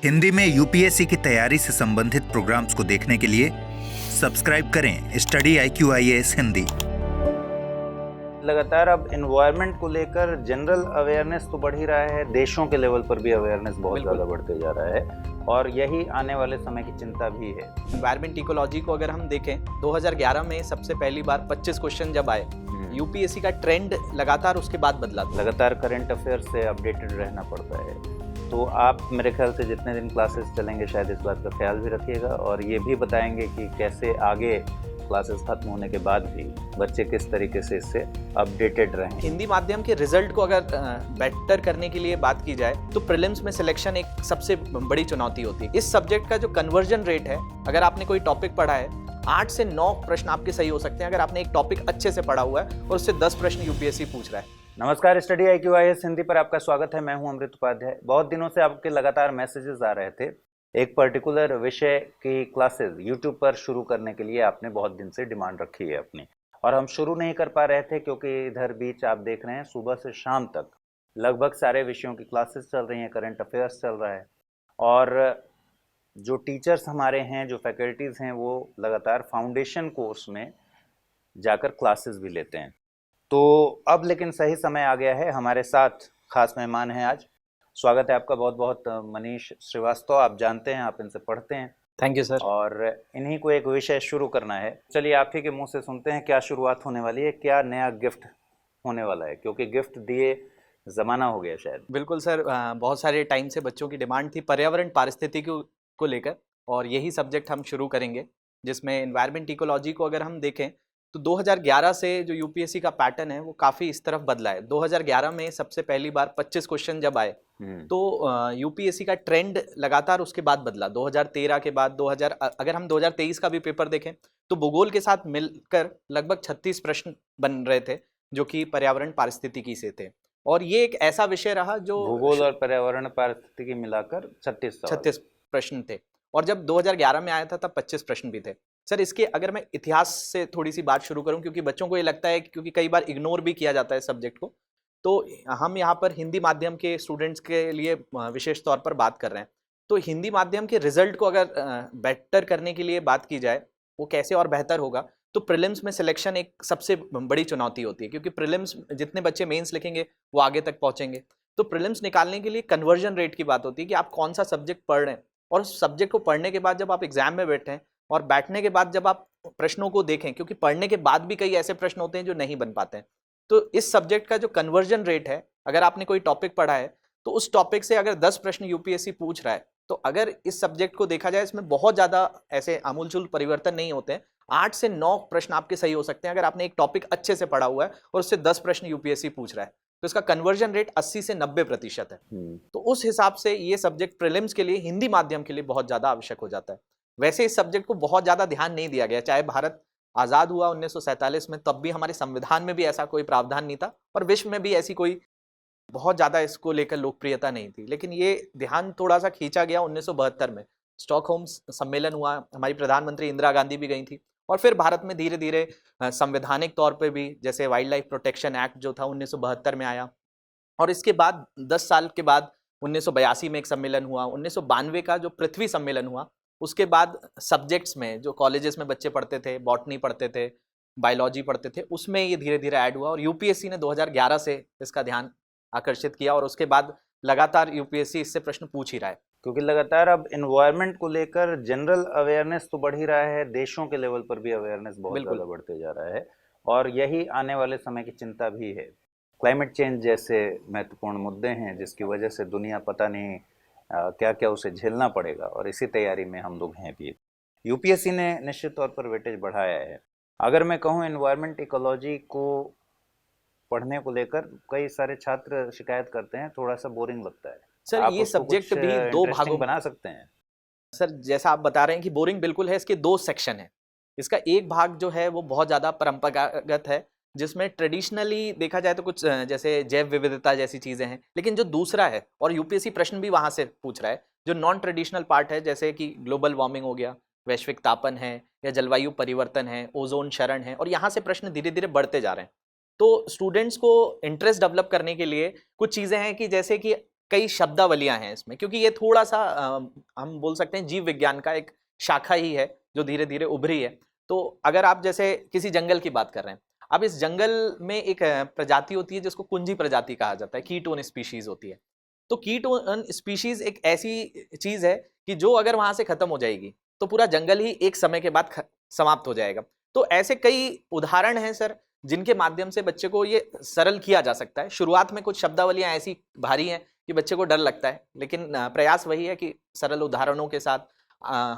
हिंदी में यूपीएससी की तैयारी से संबंधित प्रोग्राम्स को देखने के लिए सब्सक्राइब करें स्टडी IQIAS हिंदी। लगातार अब एनवायरनमेंट को लेकर जनरल अवेयरनेस तो बढ़ ही रहा है, देशों के लेवल पर भी अवेयरनेस बहुत ज़्यादा बढ़ते जा रहा है और यही आने वाले समय की चिंता भी है। एनवायरमेंट इकोलॉजी को अगर हम देखें 2011 में सबसे पहली बार 25 क्वेश्चन जब आए, यूपीएससी का ट्रेंड लगातार उसके बाद बदला। लगातार करंट अफेयर से अपडेटेड रहना पड़ता है, तो आप मेरे ख्याल से जितने दिन क्लासेस चलेंगे शायद इस बात का ख्याल भी रखिएगा और ये भी बताएंगे कि कैसे आगे क्लासेस खत्म होने के बाद भी बच्चे किस तरीके से इससे अपडेटेड रहें। हिंदी माध्यम के रिजल्ट को अगर बेटर करने के लिए बात की जाए तो प्रीलिम्स में सिलेक्शन एक सबसे बड़ी चुनौती होती है। इस सब्जेक्ट का जो कन्वर्जन रेट है, अगर आपने कोई टॉपिक पढ़ा है 8 से 9 प्रश्न आपके सही हो सकते हैं अगर आपने एक टॉपिक अच्छे से पढ़ा हुआ है और उससे 10 प्रश्न यूपीएससी पूछ रहा है। नमस्कार, स्टडी IQIAS हिंदी पर आपका स्वागत है। मैं हूं अमृत उपाध्याय। बहुत दिनों से आपके लगातार मैसेजेस आ रहे थे। एक पर्टिकुलर विषय की क्लासेस YouTube पर शुरू करने के लिए आपने बहुत दिन से डिमांड रखी है अपनी, और हम शुरू नहीं कर पा रहे थे क्योंकि इधर बीच आप देख रहे हैं सुबह से शाम तक लगभग सारे विषयों की क्लासेस चल रही हैं, करंट अफेयर्स चल रहा है और जो टीचर्स हमारे हैं, जो फैकल्टीज़ हैं, वो लगातार फाउंडेशन कोर्स में जाकर क्लासेस भी लेते हैं। तो अब लेकिन सही समय आ गया है। हमारे साथ खास मेहमान हैं आज। स्वागत है आपका बहुत बहुत मनीष श्रीवास्तव। आप जानते हैं, आप इनसे पढ़ते हैं। Thank you sir. और इन्हीं को एक विषय शुरू करना है। चलिए आप ही के मुंह से सुनते हैं क्या शुरुआत होने वाली है, क्या नया गिफ्ट होने वाला है, क्योंकि गिफ्ट दिए ज़माना हो गया शायद। बिल्कुल सर, बहुत सारे टाइम से बच्चों की डिमांड थी पर्यावरण पारिस्थितिकी को लेकर, और यही सब्जेक्ट हम शुरू करेंगे, जिसमें एनवायरमेंट इकोलॉजी को अगर हम देखें तो 2011 से जो यूपीएससी का पैटर्न है वो काफ़ी इस तरफ बदला है। 2011 में सबसे पहली बार 25 क्वेश्चन जब आए तो यूपीएससी का ट्रेंड लगातार उसके बाद बदला। 2013 के बाद अगर हम 2023 का भी पेपर देखें तो भूगोल के साथ मिलकर लगभग 36 प्रश्न बन रहे थे जो कि पर्यावरण पारिस्थितिकी से थे, और ये एक ऐसा विषय रहा जो भूगोल और पर्यावरण पारिस्थितिकी मिलाकर 36 प्रश्न थे, और जब 2011 में आया था तब 25 प्रश्न भी थे। सर, इसके अगर मैं इतिहास से थोड़ी सी बात शुरू करूं, क्योंकि बच्चों को ये लगता है क्योंकि कई बार इग्नोर भी किया जाता है सब्जेक्ट को, तो हम यहाँ पर हिंदी माध्यम के स्टूडेंट्स के लिए विशेष तौर पर बात कर रहे हैं। तो हिंदी माध्यम के रिजल्ट को अगर बेटर करने के लिए बात की जाए वो कैसे और बेहतर होगा, तो प्रीलिम्स में सिलेक्शन एक सबसे बड़ी चुनौती होती है, क्योंकि प्रीलिम्स जितने बच्चे मेंस लिखेंगे वो आगे तक पहुँचेंगे। तो प्रीलिम्स निकालने के लिए कन्वर्जन रेट की बात होती है कि आप कौन सा सब्जेक्ट पढ़ रहे हैं, और उस सब्जेक्ट को पढ़ने के बाद जब आप एग्जाम में बैठे हैं और बैठने के बाद जब आप प्रश्नों को देखें, क्योंकि पढ़ने के बाद भी कई ऐसे प्रश्न होते हैं जो नहीं बन पाते हैं, तो इस सब्जेक्ट का जो कन्वर्जन रेट है, अगर आपने कोई टॉपिक पढ़ा है तो उस टॉपिक से अगर 10 प्रश्न यूपीएससी पूछ रहा है, तो अगर इस सब्जेक्ट को देखा जाए इसमें बहुत ज़्यादा ऐसे आमूलचूल परिवर्तन नहीं होते हैं। 8 से 9 प्रश्न आपके सही हो सकते हैं अगर आपने एक टॉपिक अच्छे से पढ़ा हुआ है और उससे 10 प्रश्न यूपीएससी पूछ रहा है, तो इसका कन्वर्जन रेट 80 से 90% है। तो उस हिसाब से ये सब्जेक्ट प्रीलिम्स के लिए, हिंदी माध्यम के लिए बहुत ज़्यादा आवश्यक हो जाता है। वैसे इस सब्जेक्ट को बहुत ज़्यादा ध्यान नहीं दिया गया, चाहे भारत आज़ाद हुआ 1947 में, तब भी हमारे संविधान में भी ऐसा कोई प्रावधान नहीं था और विश्व में भी ऐसी कोई बहुत ज़्यादा इसको लेकर लोकप्रियता नहीं थी। लेकिन ये ध्यान थोड़ा सा खींचा गया 1972 में, स्टॉकहोम सम्मेलन हुआ, हमारी प्रधानमंत्री इंदिरा गांधी भी गई थी, और फिर भारत में धीरे धीरे संवैधानिक तौर पे भी, जैसे वाइल्ड लाइफ प्रोटेक्शन एक्ट जो था 1972 में आया, और इसके बाद 10 साल के बाद 1982 में एक सम्मेलन हुआ, 1992 का जो पृथ्वी सम्मेलन हुआ, उसके बाद सब्जेक्ट्स में जो कॉलेजेस में बच्चे पढ़ते थे, बॉटनी पढ़ते थे, बायोलॉजी पढ़ते थे, उसमें ये धीरे धीरे ऐड हुआ और यूपीएससी ने 2011 से इसका ध्यान आकर्षित किया, और उसके बाद लगातार यूपीएससी इससे प्रश्न पूछ ही रहा है। क्योंकि लगातार अब एनवायरनमेंट को लेकर जनरल अवेयरनेस तो बढ़ ही रहा है, देशों के लेवल पर भी अवेयरनेस बहुत ज़्यादा बढ़ते जा रहा है और यही आने वाले समय की चिंता भी है। क्लाइमेट चेंज जैसे महत्वपूर्ण मुद्दे हैं जिसकी वजह से दुनिया पता नहीं क्या क्या उसे झेलना पड़ेगा, और इसी तैयारी में हम लोग हैं भी। यूपीएससी ने निश्चित तौर पर वेटेज बढ़ाया है। अगर मैं कहूँ एनवायरनमेंट इकोलॉजी को पढ़ने को लेकर कई सारे छात्र शिकायत करते हैं, थोड़ा सा बोरिंग लगता है। सर, ये सब्जेक्ट भी 2 भागों बना सकते हैं। सर, जैसा आप बता रहे हैं कि बोरिंग बिल्कुल है, इसके 2 सेक्शन है। इसका एक भाग जो है वो बहुत ज़्यादा परंपरागत है, जिसमें ट्रेडिशनली देखा जाए तो कुछ जैसे जैव विविधता जैसी चीज़ें हैं, लेकिन जो दूसरा है, और यूपीएससी प्रश्न भी वहाँ से पूछ रहा है, जो नॉन ट्रेडिशनल पार्ट है, जैसे कि ग्लोबल वार्मिंग हो गया, वैश्विक तापन है, या जलवायु परिवर्तन है, ओजोन क्षरण है, और यहाँ से प्रश्न धीरे धीरे बढ़ते जा रहे हैं। तो स्टूडेंट्स को इंटरेस्ट डेवलप करने के लिए कुछ चीज़ें हैं कि जैसे कि कई शब्दावलियां हैं इसमें, क्योंकि ये थोड़ा सा हम बोल सकते हैं जीव विज्ञान का एक शाखा ही है जो धीरे धीरे उभरी है। तो अगर आप जैसे किसी जंगल की बात कर रहे हैं, अब इस जंगल में एक प्रजाति होती है जिसको कुंजी प्रजाति कहा जाता है, कीटोन स्पीशीज होती है। तो कीटोन स्पीशीज एक ऐसी चीज है कि जो अगर वहां से खत्म हो जाएगी तो पूरा जंगल ही एक समय के बाद समाप्त हो जाएगा। तो ऐसे कई उदाहरण हैं सर जिनके माध्यम से बच्चे को ये सरल किया जा सकता है। शुरुआत में कुछ शब्दावलियां ऐसी भारी हैं कि बच्चे को डर लगता है, लेकिन प्रयास वही है कि सरल उदाहरणों के साथ,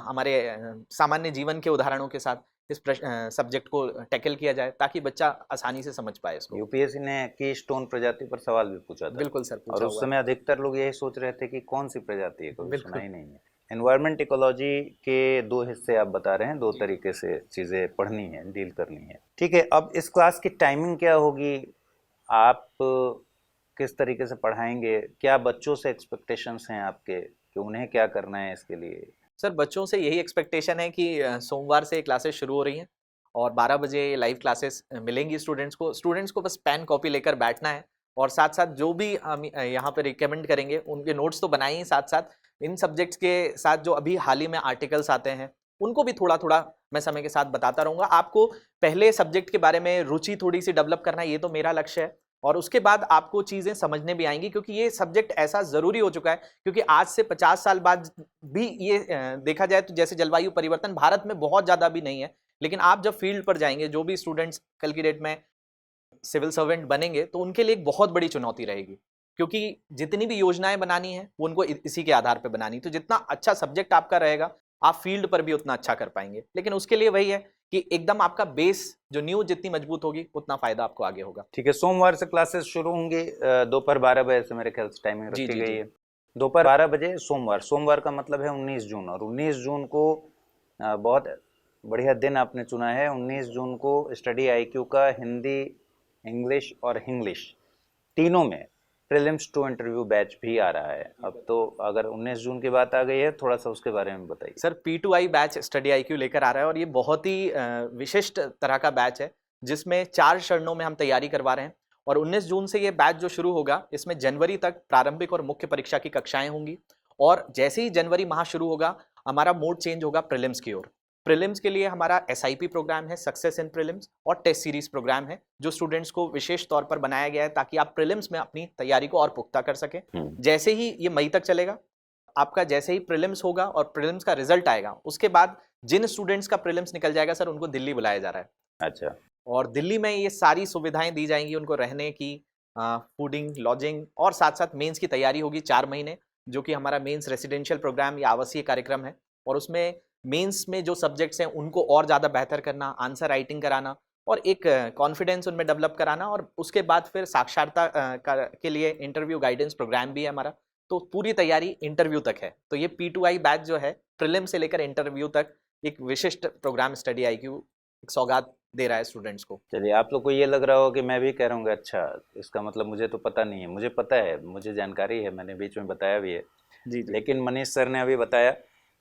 हमारे सामान्य जीवन के उदाहरणों के साथ इस सब्जेक्ट को टैकल किया जाए ताकि बच्चा आसानी से समझ पाए इसको। यूपीएससी ने कीस्टोन प्रजाति पर सवाल भी पूछा था। बिल्कुल सर, और उस समय अधिकतर लोग यही सोच रहे थे कि कौन सी प्रजाति है, कोई सुना ही नहीं है। एनवायरमेंट इकोलॉजी के 2 हिस्से आप बता रहे हैं, 2 तरीके से चीज़ें पढ़नी है, डील करनी है। ठीक है, अब इस क्लास की टाइमिंग क्या होगी, आप किस तरीके से पढ़ाएंगे, क्या बच्चों से एक्सपेक्टेशंस हैं आपके कि उन्हें क्या करना है इसके लिए? सर बच्चों से यही एक्सपेक्टेशन है कि सोमवार से क्लासेस शुरू हो रही हैं और 12 बजे लाइव क्लासेस मिलेंगी स्टूडेंट्स को बस पेन कॉपी लेकर बैठना है और साथ साथ जो भी हम यहाँ पे रिकमेंड करेंगे उनके नोट्स तो बनाए ही, साथ साथ इन सब्जेक्ट्स के साथ जो अभी हाल ही में आर्टिकल्स आते हैं उनको भी थोड़ा थोड़ा मैं समय के साथ बताता रहूँगा। आपको पहले सब्जेक्ट के बारे में रुचि थोड़ी सी डेवलप करना, ये तो मेरा लक्ष्य है, और उसके बाद आपको चीज़ें समझने भी आएंगी, क्योंकि ये सब्जेक्ट ऐसा ज़रूरी हो चुका है। क्योंकि आज से 50 साल बाद भी ये देखा जाए तो जैसे जलवायु परिवर्तन भारत में बहुत ज़्यादा भी नहीं है, लेकिन आप जब फील्ड पर जाएंगे, जो भी स्टूडेंट्स कल की डेट में सिविल सर्वेंट बनेंगे तो उनके लिए एक बहुत बड़ी चुनौती रहेगी, क्योंकि जितनी भी योजनाएं बनानी है वो उनको इसी के आधार पर बनानी। तो जितना अच्छा सब्जेक्ट आपका रहेगा आप फील्ड पर भी उतना अच्छा कर पाएंगे, लेकिन उसके लिए वही है कि एकदम आपका बेस जो न्यू जितनी मजबूत होगी उतना फायदा आपको आगे होगा। ठीक है, सोमवार से क्लासेस शुरू होंगी दोपहर 12 बजे से, मेरे ख्याल से टाइमिंग रखी गई है दोपहर 12 बजे सोमवार का मतलब है 19 जून, और 19 जून को बहुत बढ़िया दिन आपने चुना है। 19 जून को स्टडी आईक्यू का हिंदी, इंग्लिश और हिंग्लिश तीनों में प्रीलिम्स टू इंटरव्यू बैच भी आ रहा है। अब तो अगर 19 जून की बात आ गई है, थोड़ा सा उसके बारे में बताइए। Sir P2I batch study IQ लेकर आ रहा है और ये बहुत ही विशिष्ट तरह का बैच है जिसमें 4 चरणों में हम तैयारी करवा रहे हैं। और 19 जून से ये बैच जो शुरू होगा, इसमें जनवरी तक प्रारंभिक और मुख्य परीक्षा की कक्षाएं होंगी, और जैसे ही जनवरी माह शुरू होगा हमारा मोड चेंज होगा प्रीलिम्स की ओर। प्रीलिम्स के लिए हमारा SIP प्रोग्राम है, सक्सेस इन प्रीलिम्स, और टेस्ट सीरीज प्रोग्राम है जो स्टूडेंट्स को विशेष तौर पर बनाया गया है ताकि आप प्रीलिम्स में अपनी तैयारी को और पुख्ता कर सकें। जैसे ही ये मई तक चलेगा, आपका जैसे ही प्रीलिम्स होगा और प्रीलिम्स का रिजल्ट आएगा, उसके बाद जिन स्टूडेंट्स का प्रीलिम्स निकल जाएगा सर, उनको दिल्ली बुलाया जा रहा है। अच्छा। और दिल्ली में ये सारी सुविधाएं दी जाएंगी उनको, रहने की, फूडिंग, लॉजिंग, और साथ साथ मेंस की तैयारी होगी 4 महीने, जो कि हमारा मेंस रेसिडेंशियल प्रोग्राम या आवासीय कार्यक्रम है। और उसमें मेंस में जो सब्जेक्ट्स हैं उनको और ज़्यादा बेहतर करना, आंसर राइटिंग कराना और एक कॉन्फिडेंस उनमें डेवलप कराना, और उसके बाद फिर साक्षरता के लिए इंटरव्यू गाइडेंस प्रोग्राम भी है हमारा। तो पूरी तैयारी इंटरव्यू तक है। तो ये P2I बैच जो है, प्रीलिम से लेकर इंटरव्यू तक एक विशिष्ट प्रोग्राम स्टडी आईक्यू एक सौगात दे रहा है स्टूडेंट्स को। चलिए, आप लोग को ये लग रहा हो कि मैं भी कह रहा हूँ अच्छा, इसका मतलब मुझे तो पता नहीं है। मुझे पता है, मुझे जानकारी है, मैंने बीच में बताया भी है जी। लेकिन मनीष सर ने अभी बताया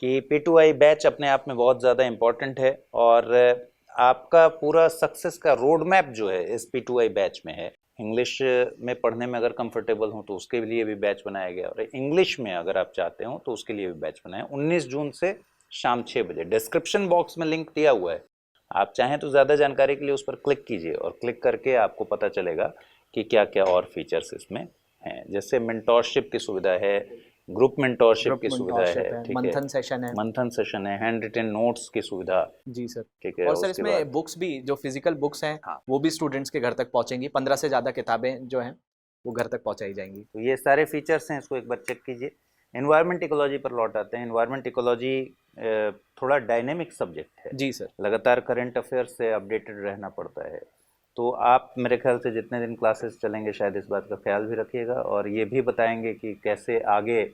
कि P2I बैच अपने आप में बहुत ज़्यादा इम्पोर्टेंट है, और आपका पूरा सक्सेस का रोड मैप जो है इस P2I बैच में है। इंग्लिश में पढ़ने में अगर कंफर्टेबल हो तो उसके लिए भी बैच बनाया गया, और इंग्लिश में अगर आप चाहते हो तो उसके लिए भी बैच बनाया। 19 जून से शाम 6 बजे। डिस्क्रिप्शन बॉक्स में लिंक दिया हुआ है, आप चाहें तो ज़्यादा जानकारी के लिए उस पर क्लिक कीजिए, और क्लिक करके आपको पता चलेगा कि क्या क्या और फीचर्स इसमें हैं। जैसे मेंटोरशिप की सुविधा है, ग्रुप मेंटोरशिप की सुविधा है, ठीक है, मंथन सेशन है, हैंड रिटन नोट्स की सुविधा। जी सर, ठीक है। और सर इसमें बुक्स भी, जो फिजिकल बुक्स हैं, हाँ, वो भी स्टूडेंट्स के घर तक पहुंचेंगी। 15 से ज़्यादा किताबें जो हैं वो घर तक पहुंचाई जाएंगी। तो ये सारे फीचर्स हैं, इसको एक बार चेक कीजिए। एनवायरमेंट इकोलॉजी पर लौट आते हैं। एनवायरमेंट इकोलॉजी थोड़ा डायनेमिक सब्जेक्ट है। जी सर, लगातार करंट अफेयर्स से अपडेटेड रहना पड़ता है। तो आप मेरे ख्याल से जितने दिन क्लासेस चलेंगे शायद इस बात का ख्याल भी रखिएगा, और ये भी बताएंगे कि कैसे आगे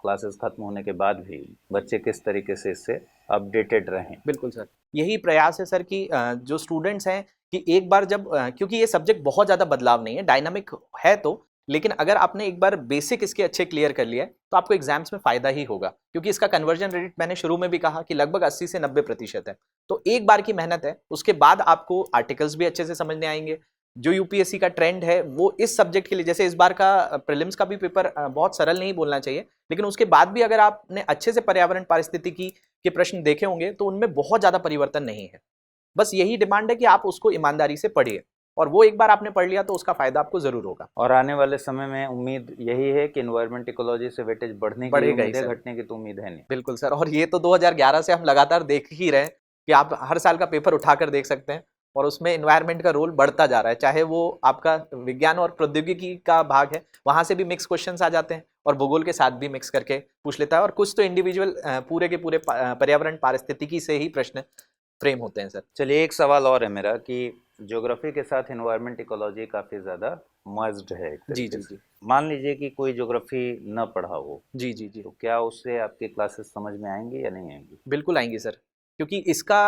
क्लासेस खत्म होने के बाद भी बच्चे किस तरीके से इससे अपडेटेड रहें। बिल्कुल सर, यही प्रयास है सर कि जो स्टूडेंट्स हैं कि एक बार जब, क्योंकि ये सब्जेक्ट बहुत ज़्यादा बदलाव नहीं है, डायनामिक है तो, लेकिन अगर आपने एक बार बेसिक इसके अच्छे क्लियर कर लिया है तो आपको एग्जाम्स में फ़ायदा ही होगा, क्योंकि इसका कन्वर्जन रेट मैंने शुरू में भी कहा कि लगभग 80 से 90% है। तो एक बार की मेहनत है, उसके बाद आपको आर्टिकल्स भी अच्छे से समझने आएंगे, जो यूपीएससी का ट्रेंड है वो इस सब्जेक्ट के लिए, जैसे इस बार का प्रीलिम्स का भी पेपर बहुत सरल नहीं बोलना चाहिए, लेकिन उसके बाद भी अगर आपने अच्छे से पर्यावरण पारिस्थितिकी के प्रश्न देखे होंगे तो उनमें बहुत ज़्यादा परिवर्तन नहीं है। बस यही डिमांड है कि आप उसको ईमानदारी से पढ़िए, और वो एक बार आपने पढ़ लिया तो उसका फायदा आपको जरूर होगा। और आने वाले समय में उम्मीद यही है कि एनवायरमेंट इकोलॉजी से वेटेज बढ़ने की बढ़ेगा ही उम्मीद है, सर। घटने की तो उम्मीद है नहीं। बिल्कुल सर, और ये तो 2011 से हम लगातार देख ही रहे हैं कि आप हर साल का पेपर उठाकर देख सकते हैं और उसमें एनवायरनमेंट का रोल बढ़ता जा रहा है, चाहे वो आपका विज्ञान और प्रौद्योगिकी का भाग है, वहां से भी मिक्स क्वेश्चंस आ जाते हैं और भूगोल के साथ भी मिक्स करके पूछ लेता है, और कुछ तो इंडिविजुअल पूरे के पूरे पर्यावरण पारिस्थितिकी से ही प्रश्न फ्रेम होते हैं सर। चलिए, एक सवाल और है मेरा कि ज्योग्राफी के साथ एनवायरनमेंट इकोलॉजी काफ़ी ज़्यादा मर्ज्ड है एक जी तरीके जी से। जी मान लीजिए कि कोई ज्योग्राफी न पढ़ा हो, जी जी जी तो क्या उससे आपकी क्लासेस समझ में आएंगी या नहीं आएंगी? बिल्कुल आएंगी सर, क्योंकि इसका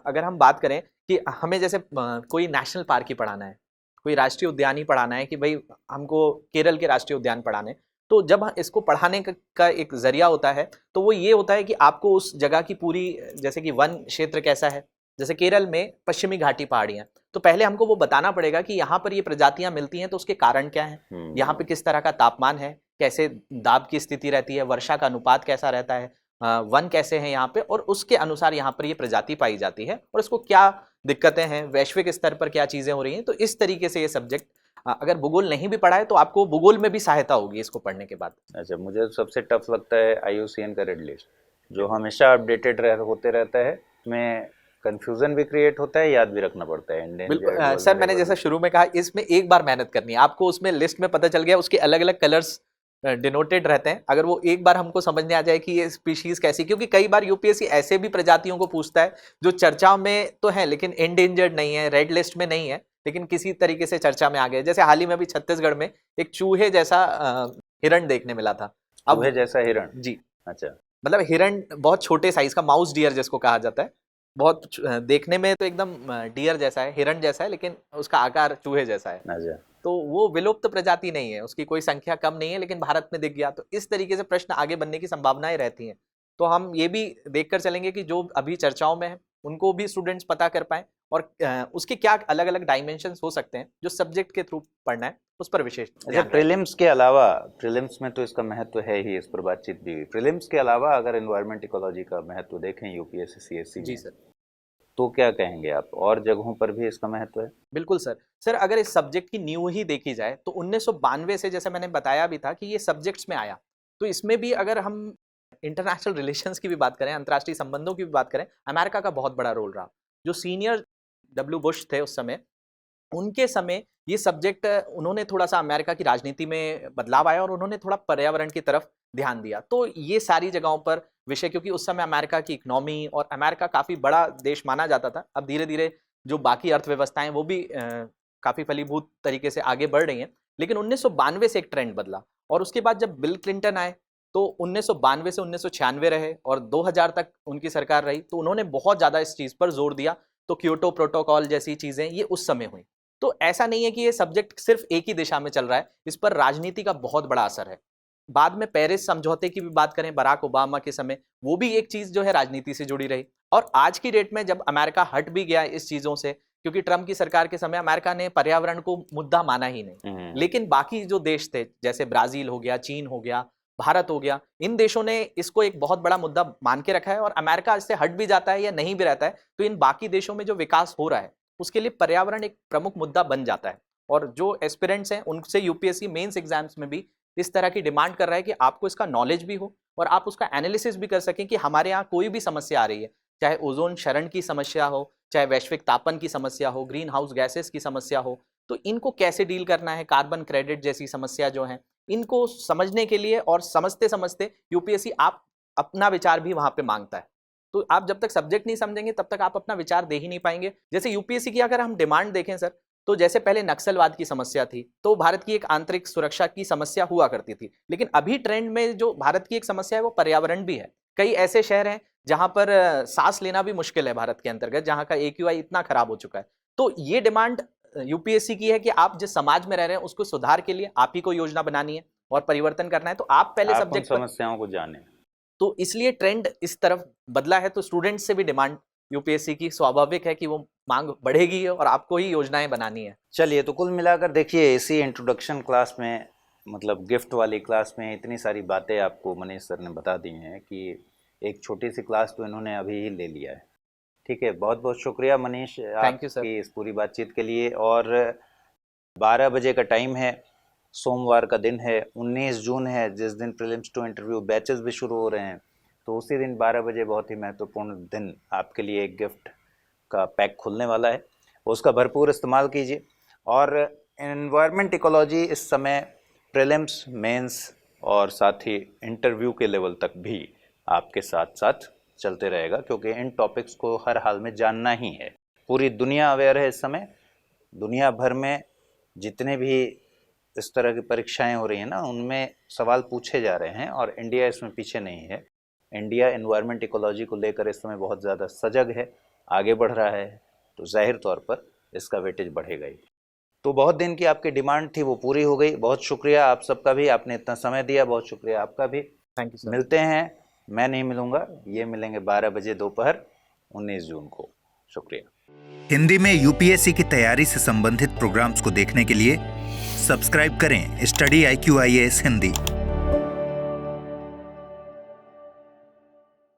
अगर हम बात करें कि हमें जैसे कोई नेशनल पार्क ही पढ़ाना है, कोई राष्ट्रीय उद्यान ही पढ़ाना है, कि भाई हमको केरल के राष्ट्रीय उद्यान पढ़ाने, तो जब इसको पढ़ाने का एक जरिया होता है तो वो ये होता है कि आपको उस जगह की पूरी, जैसे कि वन क्षेत्र कैसा है, जैसे केरल में पश्चिमी घाटी पहाड़ियाँ, तो पहले हमको वो बताना पड़ेगा कि यहाँ पर ये प्रजातियाँ मिलती हैं तो उसके कारण क्या हैं, यहाँ पे किस तरह का तापमान है, कैसे दाब की स्थिति रहती है, वर्षा का अनुपात कैसा रहता है, वन कैसे हैं यहाँ पे, और उसके अनुसार यहाँ पर ये प्रजाति पाई जाती है और इसको क्या दिक्कतें हैं, वैश्विक स्तर पर क्या चीज़ें हो रही हैं। तो इस तरीके से ये सब्जेक्ट अगर भूगोल नहीं भी पढ़ा है तो आपको भूगोल में भी सहायता होगी इसको पढ़ने के बाद। अच्छा, मुझे सबसे टफ लगता है IUCN का रेड लिस्ट, जो हमेशा अपडेटेड होते रहता है, उसमें कंफ्यूजन भी क्रिएट होता है, याद भी रखना पड़ता है। बिल्कुल सर, मैंने जैसा शुरू में कहा, इसमें एक बार मेहनत करनी है आपको, उसमें लिस्ट में पता चल गया, उसके अलग अलग कलर्स डिनोटेड रहते हैं, अगर वो एक बार हमको समझने आ जाए कि ये स्पीशीज कैसी, क्योंकि कई बार यूपीएससी ऐसे भी प्रजातियों को पूछता है जो चर्चा में तो है लेकिन एंडेंजर्ड नहीं है, रेड लिस्ट में नहीं है, लेकिन किसी तरीके से चर्चा में आ गए। जैसे हाल ही में अभी छत्तीसगढ़ में एक चूहे जैसा हिरण देखने मिला था। चूहे जैसा हिरण? जी, अच्छा, मतलब हिरण बहुत छोटे साइज का, माउस डियर जिसको कहा जाता है, बहुत देखने में तो एकदम डियर जैसा है, हिरण जैसा है, लेकिन उसका आकार चूहे जैसा है। अच्छा। तो वो विलुप्त प्रजाति नहीं है, उसकी कोई संख्या कम नहीं है, लेकिन भारत में दिख गया, तो इस तरीके से प्रश्न आगे बनने की संभावनाएं रहती हैं। तो हम ये भी देखकर चलेंगे कि जो अभी चर्चाओं में है उनको भी स्टूडेंट्स पता कर पाएं, और उसके क्या अलग अलग डायमेंशंस हो सकते हैं जो सब्जेक्ट के थ्रू पढ़ना है उस पर विशेष अच्छा, ध्यान रखें। प्रीलिम्स के अलावा, प्रीलिम्स में तो इसका महत्व है ही, इस पर बातचीत भी हुई, प्रीलिम्स के अलावा अगर एनवायरनमेंट इकोलॉजी का महत्व देखें यूपीएससी CSC जी में, सर, तो क्या कहेंगे आप? और जगहों पर भी इसका महत्व है? बिल्कुल सर। सर, अगर इस सब्जेक्ट की न्यू ही देखी जाए तो 1992 से, जैसे मैंने बताया भी था कि ये सब्जेक्ट्स में आया, तो इसमें भी अगर हम इंटरनेशनल रिलेशंस की भी बात करें, अंतर्राष्ट्रीय संबंधों की भी बात करें, अमेरिका का बहुत बड़ा रोल रहा। जो सीनियर W बुश थे उस समय, उनके समय ये सब्जेक्ट, उन्होंने थोड़ा सा अमेरिका की राजनीति में बदलाव आया और उन्होंने थोड़ा पर्यावरण की तरफ ध्यान दिया, तो ये सारी जगहों पर विषय, क्योंकि उस समय अमेरिका की इकोनॉमी और अमेरिका काफ़ी बड़ा देश माना जाता था, अब धीरे धीरे जो बाकी अर्थव्यवस्थाएं वो भी काफ़ी फलीभूत तरीके से आगे बढ़ रही हैं, लेकिन 1992 से एक ट्रेंड बदला, और उसके बाद जब बिल क्लिंटन आए तो 1992 से 1996 रहे और 2000 तक उनकी सरकार रही, तो उन्होंने बहुत ज़्यादा इस चीज़ पर जोर दिया, तो क्योटो प्रोटोकॉल जैसी चीज़ें ये उस समय हुई। तो ऐसा नहीं है कि ये सब्जेक्ट सिर्फ एक ही दिशा में चल रहा है, इस पर राजनीति का बहुत बड़ा असर है। बाद में पेरिस समझौते की भी बात करें, बराक ओबामा के समय, वो भी एक चीज़ जो है राजनीति से जुड़ी रही, और आज की डेट में जब अमेरिका हट भी गया इस चीज़ों से, क्योंकि ट्रंप की सरकार के समय अमेरिका ने पर्यावरण को मुद्दा माना ही नहीं, लेकिन बाकी जो देश थे, जैसे ब्राज़ील हो गया, चीन हो गया, भारत हो गया, इन देशों ने इसको एक बहुत बड़ा मुद्दा मान के रखा है, और अमेरिका इससे हट भी जाता है या नहीं भी रहता है, तो इन बाकी देशों में जो विकास हो रहा है उसके लिए पर्यावरण एक प्रमुख मुद्दा बन जाता है। और जो एस्पिरेंट्स हैं उनसे यूपीएससी मेंस एग्जाम्स में भी इस तरह की डिमांड कर रहा है कि आपको इसका नॉलेज भी हो और आप उसका एनालिसिस भी कर सकें कि हमारे यहाँ कोई भी समस्या आ रही है, चाहे ओजोन क्षरण की समस्या हो, चाहे वैश्विक तापन की समस्या हो, ग्रीन हाउस गैसेस की समस्या हो, तो इनको कैसे डील करना है, कार्बन क्रेडिट जैसी समस्या जो है, इनको समझने के लिए, और समझते समझते यूपीएससी आप अपना विचार भी वहाँ पे मांगता है। तो आप जब तक सब्जेक्ट नहीं समझेंगे तब तक आप अपना विचार दे ही नहीं पाएंगे। जैसे यूपीएससी की अगर हम डिमांड देखें सर, तो जैसे पहले नक्सलवाद की समस्या थी, तो भारत की एक आंतरिक सुरक्षा की समस्या हुआ करती थी, लेकिन अभी ट्रेंड में जो भारत की एक समस्या है वो पर्यावरण भी है। कई ऐसे शहर हैं जहां पर सांस लेना भी मुश्किल है भारत के अंतर्गत, जहां का AQI इतना खराब हो चुका है। तो ये डिमांड यूपीएससी की है कि आप जिस समाज में रह रहे हैं उसको सुधार के लिए आप ही को योजना बनानी है और परिवर्तन करना है, तो आप पहले सब्जेक्ट समस्याओं को जाने। तो इसलिए ट्रेंड इस तरफ बदला है, तो स्टूडेंट्स से भी डिमांड यूपीएससी की स्वाभाविक है कि वो मांग बढ़ेगी और आपको ही योजनाएं बनानी है। चलिए, तो कुल मिलाकर देखिए, इसी इंट्रोडक्शन क्लास में, मतलब गिफ्ट वाली क्लास में, इतनी सारी बातें आपको मनीष सर ने बता दी हैं कि एक छोटी सी क्लास तो इन्होंने अभी ही ले लिया है। ठीक है, बहुत बहुत शुक्रिया मनीष थैंक यू सर। आपकी इस पूरी बातचीत के लिए। और 12 बजे का टाइम है, सोमवार का दिन है, 19 जून है, जिस दिन प्रीलिम्स टू इंटरव्यू बैचेस भी शुरू हो रहे हैं। तो उसी दिन 12 बजे बहुत ही महत्वपूर्ण दिन आपके लिए एक गिफ्ट का पैक खुलने वाला है, उसका भरपूर इस्तेमाल कीजिए। और एनवायरनमेंट इकोलॉजी इस समय प्रीलिम्स, मेंस और साथ ही इंटरव्यू के लेवल तक भी आपके साथ साथ चलते रहेगा, क्योंकि इन टॉपिक्स को हर हाल में जानना ही है। पूरी दुनिया अवेयर है इस समय। दुनिया भर में जितने भी इस तरह की परीक्षाएं हो रही हैं ना, उनमें सवाल पूछे जा रहे हैं और इंडिया इसमें पीछे नहीं है। इंडिया एनवायरनमेंट इकोलॉजी को लेकर इस समय बहुत ज़्यादा सजग है, आगे बढ़ रहा है, तो जाहिर तौर पर इसका वेटेज बढ़ेगा ही। तो बहुत दिन की आपकी डिमांड थी, वो पूरी हो गई। बहुत शुक्रिया आप सबका भी, आपने इतना समय दिया, बहुत शुक्रिया आपका भी। Thank you sir. मिलते हैं, मैं नहीं मिलूंगा, ये मिलेंगे 12 बजे दोपहर 19 जून को। शुक्रिया। हिंदी में यूपीएससी की तैयारी से संबंधित प्रोग्राम्स को देखने के लिए सब्सक्राइब करें स्टडी IQ IAS हिंदी।